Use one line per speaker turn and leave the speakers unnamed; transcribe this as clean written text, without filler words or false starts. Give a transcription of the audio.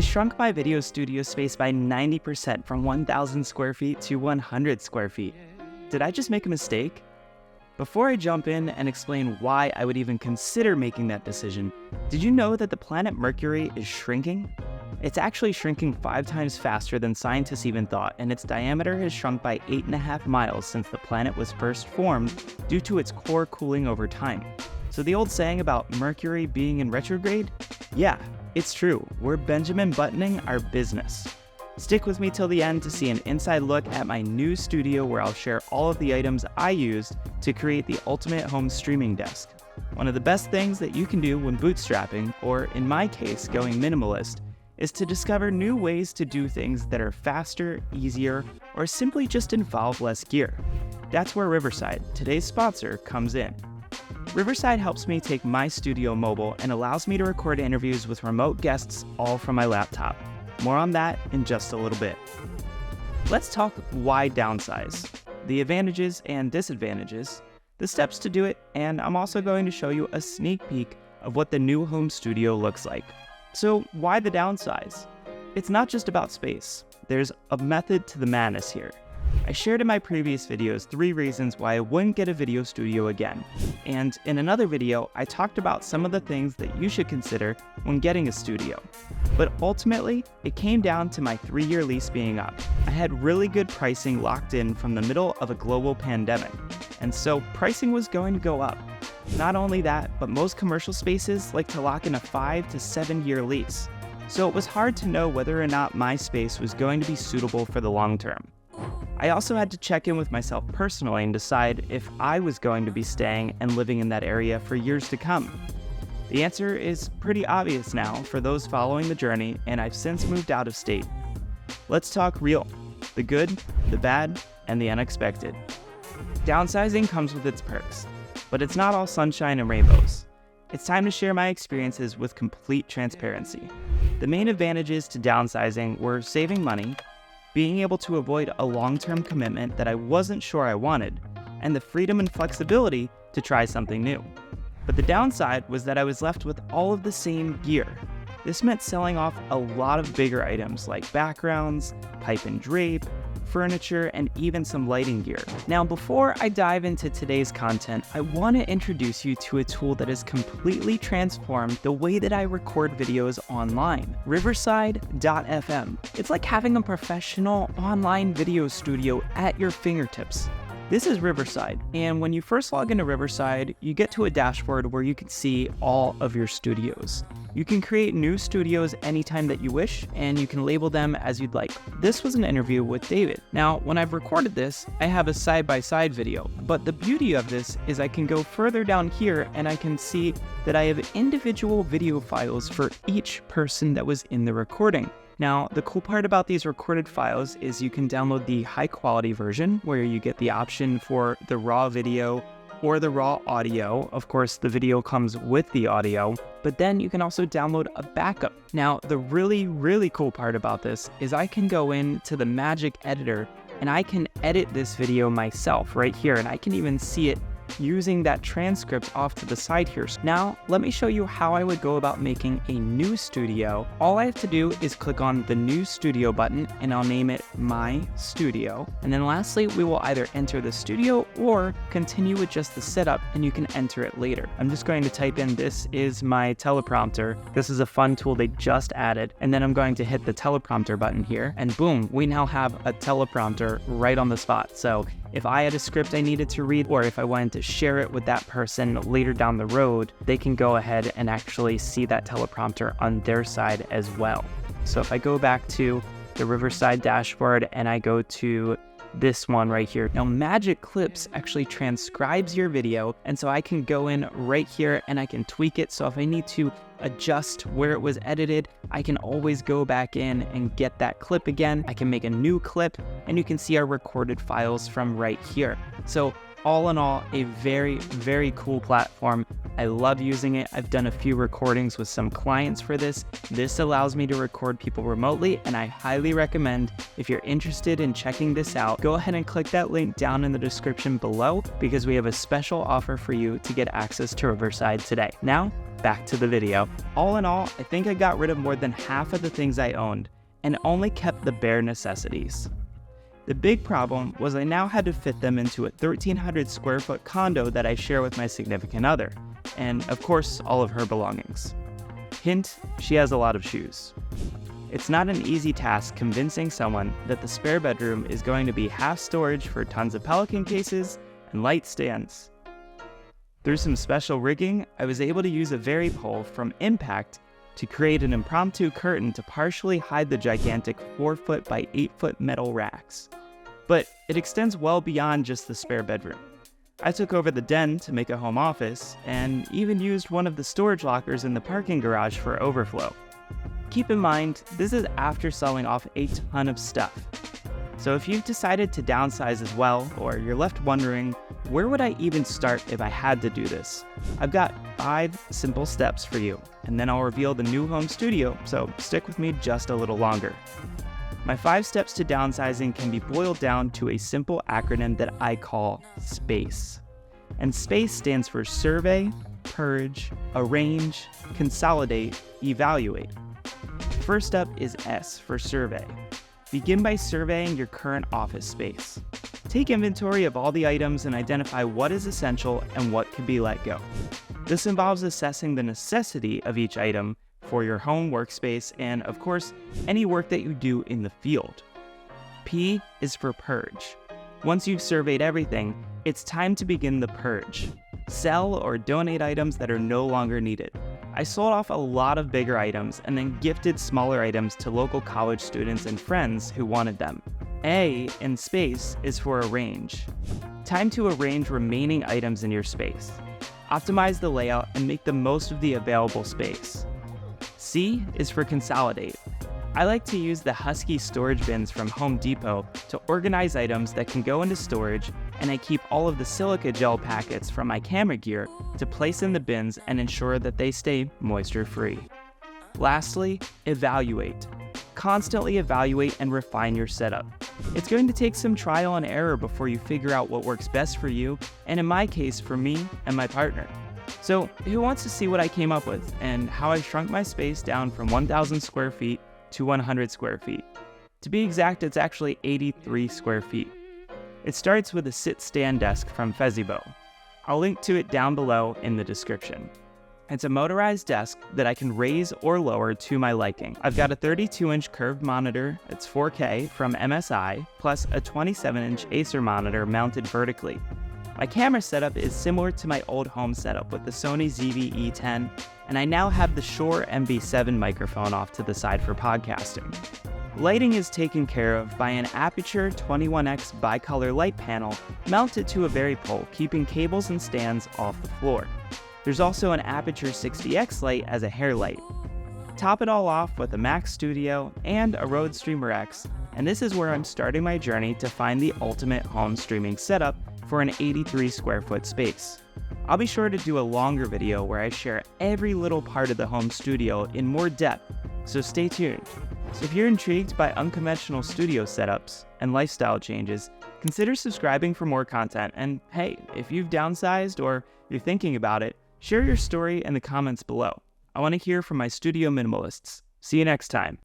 shrunk my video studio space by 90% from 1,000 square feet to 100 square feet. Did I just make a mistake? Before I jump in and explain why I would even consider making that decision, did you know that the planet Mercury is shrinking? It's actually shrinking 5 times faster than scientists even thought, and its diameter has shrunk by 8.5 miles since the planet was first formed due to its core cooling over time. So the old saying about Mercury being in retrograde? Yeah, it's true. We're Benjamin Buttoning our business. Stick with me till the end to see an inside look at my new studio where I'll share all of the items I used to create the ultimate home streaming desk. One of the best things that you can do when bootstrapping, or in my case, going minimalist, is to discover new ways to do things that are faster, easier, or simply just involve less gear. That's where Riverside, today's sponsor, comes in. Riverside helps me take my studio mobile and allows me to record interviews with remote guests all from my laptop. More on that in just a little bit. Let's talk why downsize, the advantages and disadvantages, the steps to do it, and I'm also going to show you a sneak peek of what the new home studio looks like. So why the downsize? It's not just about space. There's a method to the madness here. I shared in my previous videos 3 reasons why I wouldn't get a video studio again. And in another video, I talked about some of the things that you should consider when getting a studio. But ultimately, it came down to my 3-year lease being up. I had really good pricing locked in from the middle of a global pandemic. And so pricing was going to go up. Not only that, but most commercial spaces like to lock in a 5 to 7 year lease. So it was hard to know whether or not my space was going to be suitable for the long term. I also had to check in with myself personally and decide if I was going to be staying and living in that area for years to come. The answer is pretty obvious now for those following the journey, and I've since moved out of state. Let's talk real, the good, the bad, and the unexpected. Downsizing comes with its perks, but it's not all sunshine and rainbows. It's time to share my experiences with complete transparency. The main advantages to downsizing were saving money, being able to avoid a long-term commitment that I wasn't sure I wanted, and the freedom and flexibility to try something new. But the downside was that I was left with all of the same gear. This meant selling off a lot of bigger items like backgrounds, pipe and drape, furniture, and even some lighting gear. Now, before I dive into today's content, I want to introduce you to a tool that has completely transformed the way that I record videos online, Riverside.fm. It's like having a professional online video studio at your fingertips. This is Riverside, and when you first log into Riverside, you get to a dashboard where you can see all of your studios. You can create new studios anytime that you wish, and you can label them as you'd like. This was an interview with David. Now, when I've recorded this, I have a side-by-side video, but the beauty of this is I can go further down here and I can see that I have individual video files for each person that was in the recording. Now, the cool part about these recorded files is you can download the high quality version where you get the option for the raw video or the raw audio. Of course, the video comes with the audio, but then you can also download a backup. Now, the really cool part about this is I can go into the Magic Editor and I can edit this video myself right here, and I can even see it using that transcript off to the side here. Now, let me show you how I would go about making a new studio. All I have to do is click on the New Studio button, and I'll name it My Studio. And then lastly, we will either enter the studio or continue with just the setup, and you can enter it later. I'm just going to type in, this is my teleprompter. This is a fun tool they just added. And then I'm going to hit the teleprompter button here, and boom, we now have a teleprompter right on the spot. So if I had a script I needed to read, or if I wanted to share it with that person later down the road, they can go ahead and actually see that teleprompter on their side as well. So if I go back to the Riverside dashboard and I go to this one right here. Now, Magic Clips actually transcribes your video, and so I can go in right here and I can tweak it. So if I need to adjust where it was edited, I can always go back in and get that clip again. I can make a new clip, and you can see our recorded files from right here. So all in all, a very cool platform. I love using it. I've done a few recordings with some clients for this. This allows me to record people remotely, and I highly recommend, if you're interested in checking this out, go ahead and click that link down in the description below, because we have a special offer for you to get access to Riverside today. Now, back to the video. All in all, I think I got rid of more than half of the things I owned and only kept the bare necessities. The big problem was I now had to fit them into a 1,300 square foot condo that I share with my significant other, and of course, all of her belongings. Hint, she has a lot of shoes. It's not an easy task convincing someone that the spare bedroom is going to be half storage for tons of Pelican cases and light stands. Through some special rigging, I was able to use a Very pole from Impact to create an impromptu curtain to partially hide the gigantic 4-foot by 8-foot metal racks. But it extends well beyond just the spare bedroom. I took over the den to make a home office, and even used one of the storage lockers in the parking garage for overflow. Keep in mind, this is after selling off a ton of stuff. So if you've decided to downsize as well, or you're left wondering, where would I even start if I had to do this? I've got 5 simple steps for you, and then I'll reveal the new home studio, so stick with me just a little longer. My 5 steps to downsizing can be boiled down to a simple acronym that I call SPACE. And SPACE stands for Survey, Purge, Arrange, Consolidate, Evaluate. First up is S for Survey. Begin by surveying your current office space. Take inventory of all the items and identify what is essential and what can be let go. This involves assessing the necessity of each item for your home workspace and, of course, any work that you do in the field. P is for Purge. Once you've surveyed everything, it's time to begin the purge. Sell or donate items that are no longer needed. I sold off a lot of bigger items and then gifted smaller items to local college students and friends who wanted them. A in SPACE is for Arrange. Time to arrange remaining items in your space. Optimize the layout and make the most of the available space. C is for Consolidate. I like to use the Husky storage bins from Home Depot to organize items that can go into storage, and I keep all of the silica gel packets from my camera gear to place in the bins and ensure that they stay moisture-free. Lastly, Evaluate. Constantly evaluate and refine your setup. It's going to take some trial and error before you figure out what works best for you, and in my case, for me and my partner. So, who wants to see what I came up with and how I shrunk my space down from 1,000 square feet to 100 square feet. To be exact, it's actually 83 square feet. It starts with a sit-stand desk from Fezzibo. I'll link to it down below in the description. It's a motorized desk that I can raise or lower to my liking. I've got a 32-inch curved monitor, it's 4K, from MSI, plus a 27-inch Acer monitor mounted vertically. My camera setup is similar to my old home setup with the Sony ZV-E10, and I now have the Shure MV7 microphone off to the side for podcasting. Lighting is taken care of by an Aperture 21X bicolor light panel mounted to a Very pole, keeping cables and stands off the floor. There's also an Aperture 60X light as a hair light. Top it all off with a Mac Studio and a Rode Streamer X, and this is where I'm starting my journey to find the ultimate home streaming setup for an 83 square foot space. I'll be sure to do a longer video where I share every little part of the home studio in more depth, so stay tuned. So if you're intrigued by unconventional studio setups and lifestyle changes, consider subscribing for more content, and hey, if you've downsized or you're thinking about it, share your story in the comments below. I want to hear from my studio minimalists. See you next time.